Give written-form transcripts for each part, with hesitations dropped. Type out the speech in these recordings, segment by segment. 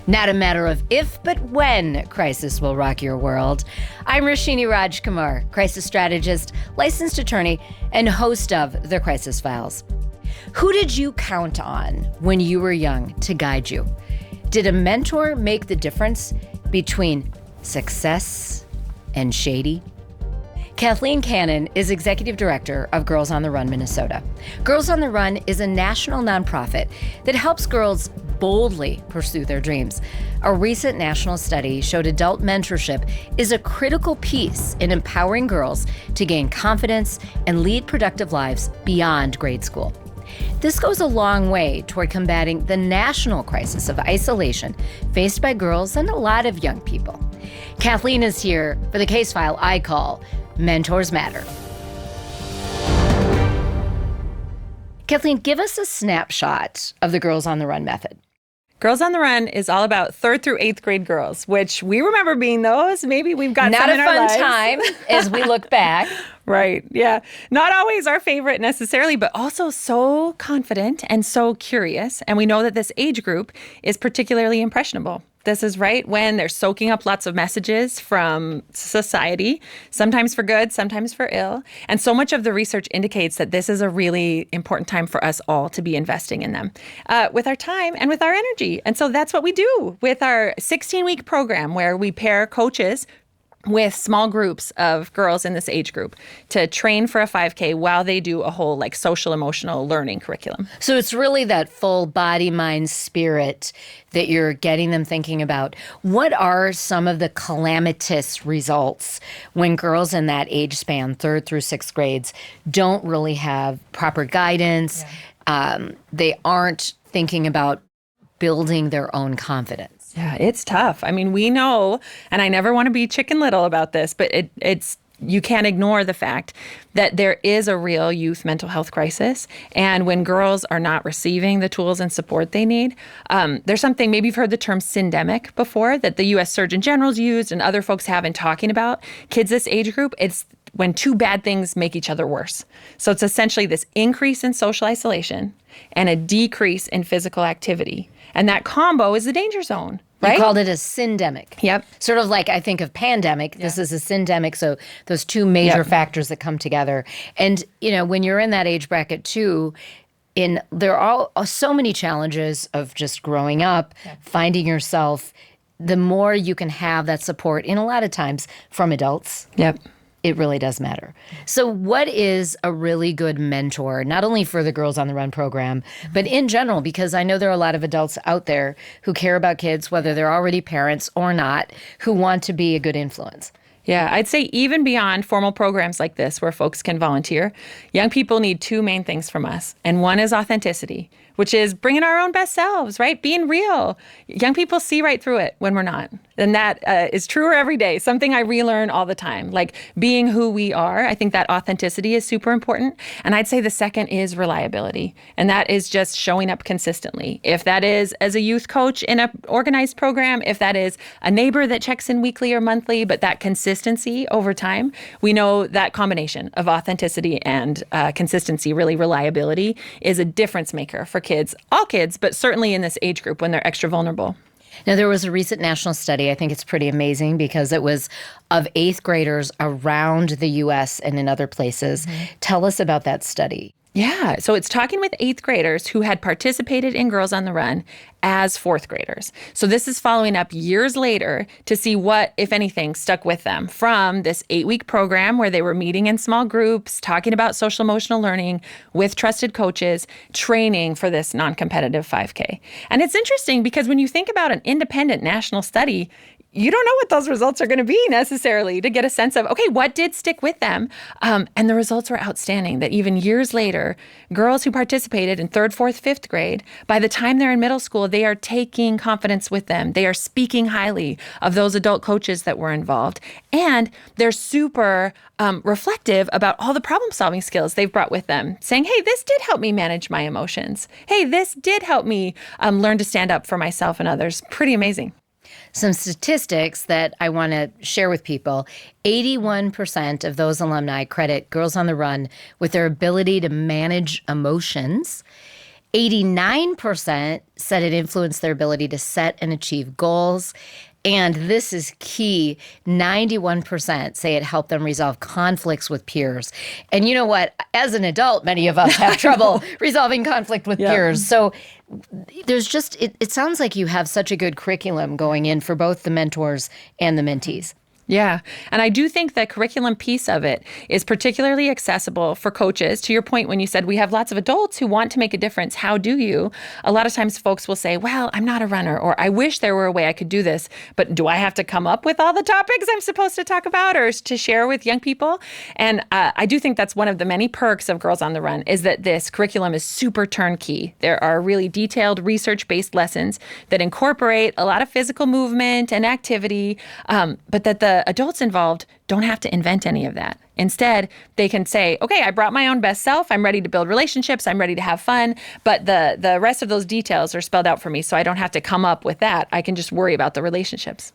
Not a matter of if, but when crisis will rock your world. I'm Roshini Rajkumar, crisis strategist, licensed attorney, and host of The Crisis Files. Who did you count on when you were young to guide you? Did a mentor make the difference between success and shady? Kathleen Cannon is executive director of Girls on the Run, Minnesota. Girls on the Run is a national nonprofit that helps girls boldly pursue their dreams. A recent national study showed adult mentorship is a critical piece in empowering girls to gain confidence and lead productive lives beyond grade school. This goes a long way toward combating the national crisis of isolation faced by girls and a lot of young people. Kathleen is here for the case file I call Mentors Matter. Kathleen, give us a snapshot of the Girls on the Run method. Girls on the Run is all about 3rd through 8th grade girls, which we remember being those. Maybe we've got Not some in our lives. Not a fun time as we look back. Right. Yeah. Not always our favorite necessarily, but also so confident and so curious. And we know that this age group is particularly impressionable. This is right when they're soaking up lots of messages from society, sometimes for good, sometimes for ill. And so much of the research indicates that this is a really important time for us all to be investing in them with our time and with our energy. And so that's what we do with our 16-week program where we pair coaches with small groups of girls in this age group to train for a 5K while they do a whole social emotional learning curriculum. So it's really that full body, mind, spirit that you're getting them thinking about. What are some of the calamitous results when girls in that age span, 3rd through 6th grades, don't really have proper guidance? Yeah. They aren't thinking about building their own confidence. Yeah, it's tough. I mean, we know, and I never want to be Chicken Little about this, but it's you can't ignore the fact that there is a real youth mental health crisis. And when girls are not receiving the tools and support they need, there's something, maybe you've heard the term syndemic before, that the U.S. Surgeon General's used and other folks have in talking about kids this age group. It's when two bad things make each other worse. So it's essentially this increase in social isolation and a decrease in physical activity. And that combo is the danger zone. Right? You called it a syndemic. Yep. Sort of like I think of pandemic. This is a syndemic. So those two major factors that come together. And, when you're in that age bracket too, there are so many challenges of just growing up, finding yourself. The more you can have that support, in a lot of times from adults. Yep. It really does matter. So what is a really good mentor, not only for the Girls on the Run program, but in general, because I know there are a lot of adults out there who care about kids, whether they're already parents or not, who want to be a good influence. Yeah, I'd say even beyond formal programs like this where folks can volunteer, young people need 2 main things from us. And one is authenticity, which is bringing our own best selves, right? Being real. Young people see right through it when we're not. And that is truer every day, something I relearn all the time, like being who we are. I think that authenticity is super important. And I'd say the second is reliability. And that is just showing up consistently. If that is as a youth coach in an organized program, if that is a neighbor that checks in weekly or monthly, but that consistency over time, we know that combination of authenticity and consistency, really reliability, is a difference maker for kids, all kids, but certainly in this age group when they're extra vulnerable. Now, there was a recent national study. I think it's pretty amazing because it was of 8th graders around the U.S. and in other places. Mm-hmm. Tell us about that study. Yeah, so it's talking with 8th graders who had participated in Girls on the Run as 4th graders. So this is following up years later to see what, if anything, stuck with them from this 8-week program where they were meeting in small groups, talking about social emotional learning with trusted coaches, training for this non-competitive 5K. And it's interesting because when you think about an independent national study, you don't know what those results are going to be necessarily to get a sense of, okay, what did stick with them? And the results were outstanding, that even years later, girls who participated in 3rd, 4th, 5th grade, by the time they're in middle school, they are taking confidence with them. They are speaking highly of those adult coaches that were involved. And they're super reflective about all the problem-solving skills they've brought with them, saying, hey, this did help me manage my emotions. Hey, this did help me learn to stand up for myself and others. Pretty amazing. Some statistics that I want to share with people. 81% of those alumni credit Girls on the Run with their ability to manage emotions. 89% said it influenced their ability to set and achieve goals. And this is key. 91% say it helped them resolve conflicts with peers. And you know what? As an adult, many of us have trouble resolving conflict with peers. So there's just, it sounds like you have such a good curriculum going in for both the mentors and the mentees. Yeah. And I do think the curriculum piece of it is particularly accessible for coaches. To your point, when you said we have lots of adults who want to make a difference, how do you? A lot of times folks will say, well, I'm not a runner, or I wish there were a way I could do this, but do I have to come up with all the topics I'm supposed to talk about or to share with young people? And I do think that's one of the many perks of Girls on the Run is that this curriculum is super turnkey. There are really detailed research-based lessons that incorporate a lot of physical movement and activity, but that the adults involved don't have to invent any of that. Instead, they can say, okay, I brought my own best self. I'm ready to build relationships. I'm ready to have fun. But the rest of those details are spelled out for me, so I don't have to come up with that. I can just worry about the relationships.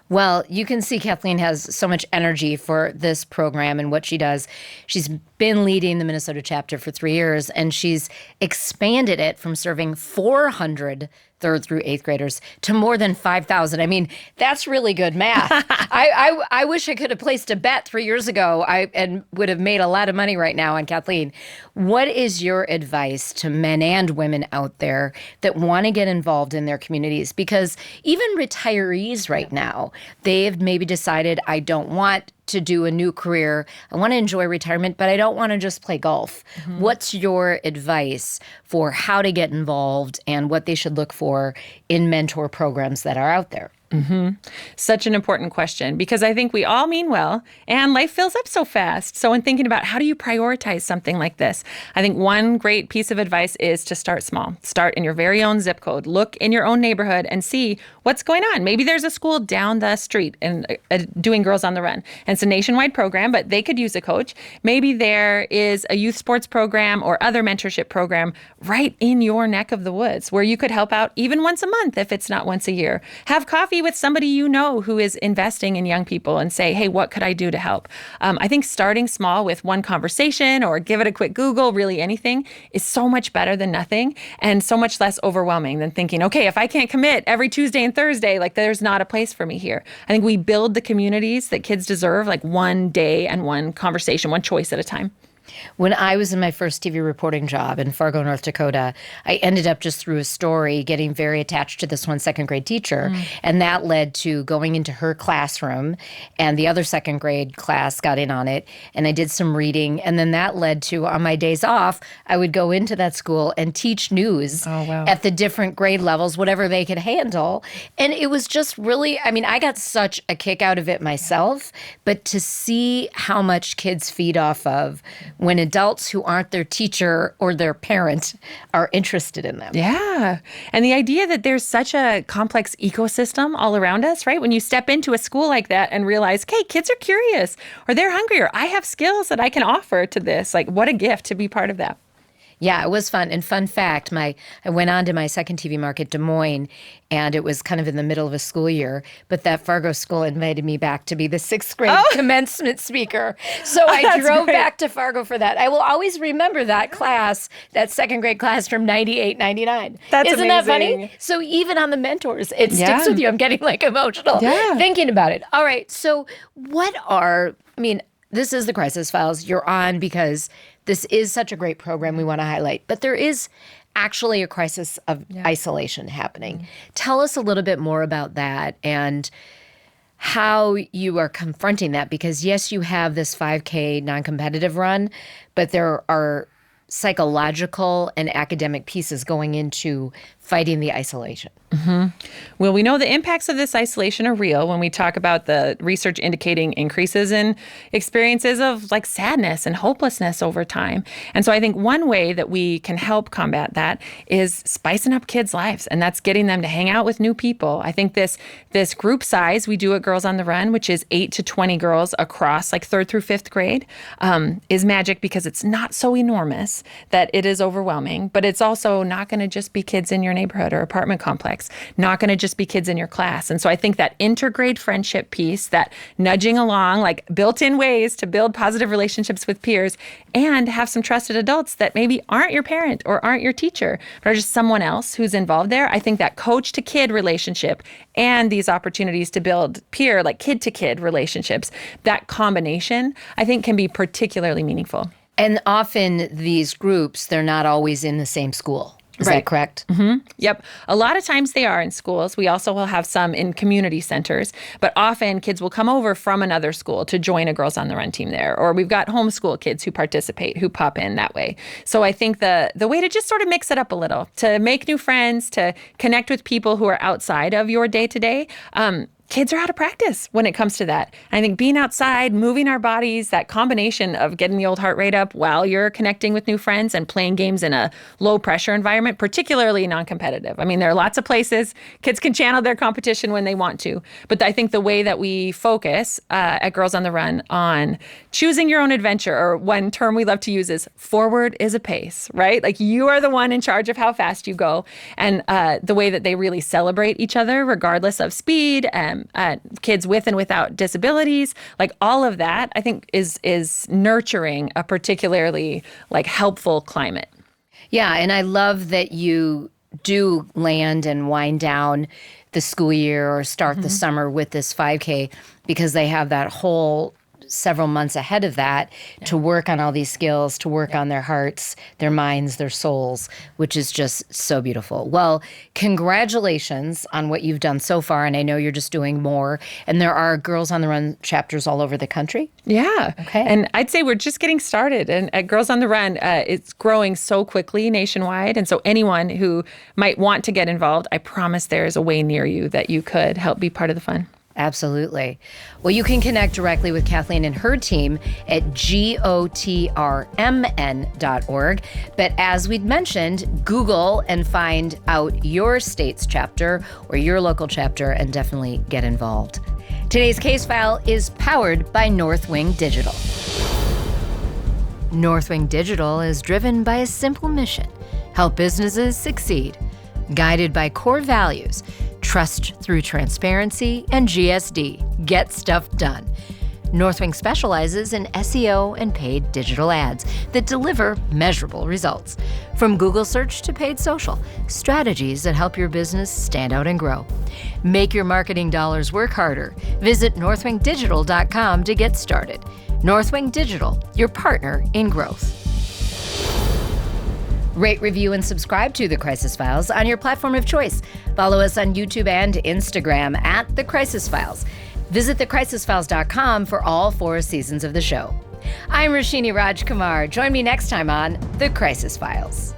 Well, you can see Kathleen has so much energy for this program and what she does. She's been leading the Minnesota chapter for 3 years, and she's expanded it from serving 400 third through eighth graders to more than 5,000. I mean, that's really good math. I wish I could have placed a bet 3 years ago and would have made a lot of money right now on Kathleen. What is your advice to men and women out there that want to get involved in their communities? Because even retirees right now, they've maybe decided, I don't want to do a new career. I want to enjoy retirement, but I don't want to just play golf. Mm-hmm. What's your advice for how to get involved and what they should look for in mentor programs that are out there? Mm-hmm. Such an important question, because I think we all mean well and life fills up so fast. So in thinking about how do you prioritize something like this, I think one great piece of advice is to start small. Start in your very own zip code. Look in your own neighborhood and see what's going on. Maybe there's a school down the street and doing Girls on the Run. And it's a nationwide program, but they could use a coach. Maybe there is a youth sports program or other mentorship program right in your neck of the woods where you could help out even once a month if it's not once a year. Have coffee with somebody you know who is investing in young people and say, hey, what could I do to help? I think starting small with one conversation or give it a quick Google, really anything, is so much better than nothing and so much less overwhelming than thinking, okay, if I can't commit every Tuesday and Thursday, like there's not a place for me here. I think we build the communities that kids deserve, like one day and one conversation, one choice at a time. When I was in my first TV reporting job in Fargo, North Dakota, I ended up just through a story getting very attached to this one second grade teacher. And that led to going into her classroom, and the other second grade class got in on it. And I did some reading. And then that led to, on my days off, I would go into that school and teach news at the different grade levels, whatever they could handle. And it was just really, I mean, I got such a kick out of it myself, but to see how much kids feed off of when adults who aren't their teacher or their parent are interested in them. Yeah. And the idea that there's such a complex ecosystem all around us, right? When you step into a school like that and realize, hey, kids are curious or they're hungry or I have skills that I can offer to this. Like, what a gift to be part of that. Yeah, it was fun. And fun fact, I went on to my second TV market, Des Moines, and it was kind of in the middle of a school year. But that Fargo school invited me back to be the sixth grade commencement speaker. So I drove back to Fargo for that. I will always remember that class, that second grade class from 98, 99. That's Isn't amazing. That funny? So even on the mentors, it sticks with you. I'm getting like emotional thinking about it. All right. So this is the Crisis Files. You're on because this is such a great program we want to highlight. But there is actually a crisis of isolation happening. Tell us a little bit more about that and how you are confronting that. Because, yes, you have this 5K non-competitive run, but there are psychological and academic pieces going into fighting the isolation. Mm-hmm. Well, we know the impacts of this isolation are real when we talk about the research indicating increases in experiences of like sadness and hopelessness over time. And so I think one way that we can help combat that is spicing up kids' lives, and that's getting them to hang out with new people. I think this group size we do at Girls on the Run, which is 8 to 20 girls across like 3rd through 5th grade, is magic because it's not so enormous. sense that it is overwhelming, but it's also not going to just be kids in your neighborhood or apartment complex, not going to just be kids in your class. And so I think that intergrade friendship piece, that nudging along, like built-in ways to build positive relationships with peers and have some trusted adults that maybe aren't your parent or aren't your teacher, but are just someone else who's involved there. I think that coach to kid relationship and these opportunities to build peer, like kid to kid relationships, that combination, I think can be particularly meaningful. And often these groups, they're not always in the same school. Is that correct? Mm-hmm. Yep. A lot of times they are in schools. We also will have some in community centers, but often kids will come over from another school to join a Girls on the Run team there. Or we've got homeschool kids who participate, who pop in that way. So I think the way to just sort of mix it up a little, to make new friends, to connect with people who are outside of your day-to-day, kids are out of practice when it comes to that. And I think being outside, moving our bodies, that combination of getting the old heart rate up while you're connecting with new friends and playing games in a low pressure environment, particularly non-competitive. I mean, there are lots of places kids can channel their competition when they want to. But I think the way that we focus at Girls on the Run on choosing your own adventure, or one term we love to use is forward is a pace, right? Like you are the one in charge of how fast you go. And the way that they really celebrate each other, regardless of speed, kids with and without disabilities, like all of that, I think is nurturing a particularly like helpful climate. Yeah, and I love that you do land and wind down the school year or start the summer with this 5K, because they have that whole several months ahead of that to work on all these skills, to work on their hearts, their minds, their souls, which is just so beautiful. Well, congratulations on what you've done so far. And I know you're just doing more. And there are Girls on the Run chapters all over the country. Yeah. Okay. And I'd say we're just getting started. And at Girls on the Run, it's growing so quickly nationwide. And so anyone who might want to get involved, I promise there is a way near you that you could help be part of the fun. Absolutely. Well, you can connect directly with Kathleen and her team at GOTRMN.org. But as we'd mentioned, Google and find out your state's chapter or your local chapter and definitely get involved. Today's case file is powered by Northwing Digital. Northwing Digital is driven by a simple mission: help businesses succeed. Guided by core values, trust through transparency, and GSD, get stuff done. Northwing specializes in SEO and paid digital ads that deliver measurable results. From Google search to paid social, strategies that help your business stand out and grow. Make your marketing dollars work harder. Visit northwingdigital.com to get started. Northwing Digital, your partner in growth. Rate, review, and subscribe to The Crisis Files on your platform of choice. Follow us on YouTube and Instagram at The Crisis Files. Visit thecrisisfiles.com for all 4 seasons of the show. I'm Roshini Rajkumar. Join me next time on The Crisis Files.